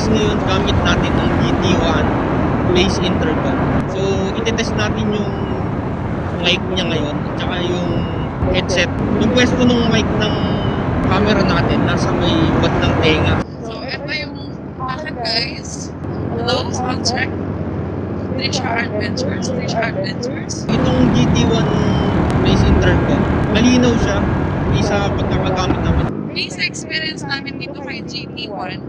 guys, ngayon gamit natin ang GT1 Base Intercom. So, itetest natin yung mic niya ngayon at saka yung headset. Yung pwesto ng mic ng camera natin nasa may bandang tenga. So, ito yung akin guys. Hello, sound check. Trisha Adventures. Itong GT1 Base Intercom, malinaw siya sa pagkakagamit namin. Basic experience namin dito kay GT1.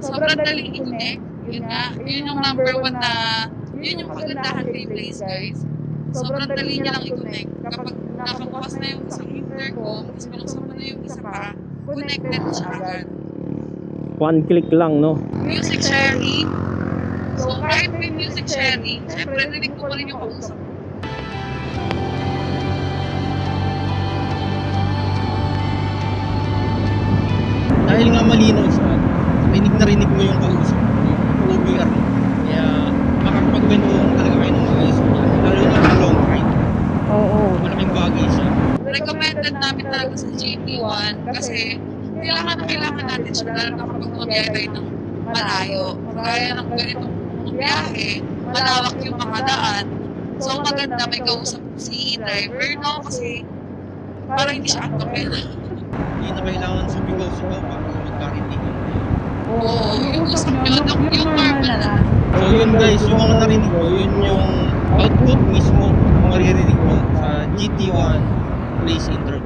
Sobrang daling i-connect. Yun nga, yun yung number one na, yun yung kagandahan kay Blaze guys. Sobrang dali niya lang i-connect. Kapag nakabukas na yung isang intercom, tapos pinuksan mo na yung isa pa, connected siya agad. One click lang, no? Music sharing. So, kahit may music sharing, syempre, rinig ko pa rin yung kausap mo. Dahil nga malinaw siya, rinig mo yung kausap mo, yung OBR mo. Kaya makakapagkwentuhan talaga kayo ng maayos mo. Lalo na sa long ride. Oo. Malaking bagay siya. Recommended namin talaga sa GT1 kasi kailangan natin siya lalo na kapag magbiyahe tayo ng malayo. Kagaya ng ganitong biyahe, malawak yung mga daan. So maganda may kausap si driver, no? Kasi para hindi siya antopin. Hindi na kailangan sumigaw-sigaw para magkarindigan. Oo, yung usap nyo, yung normal na. So yun guys, yung mga narinig ko, yun yung output mismo, yung maririnig mo sa GT1 Base Intercom.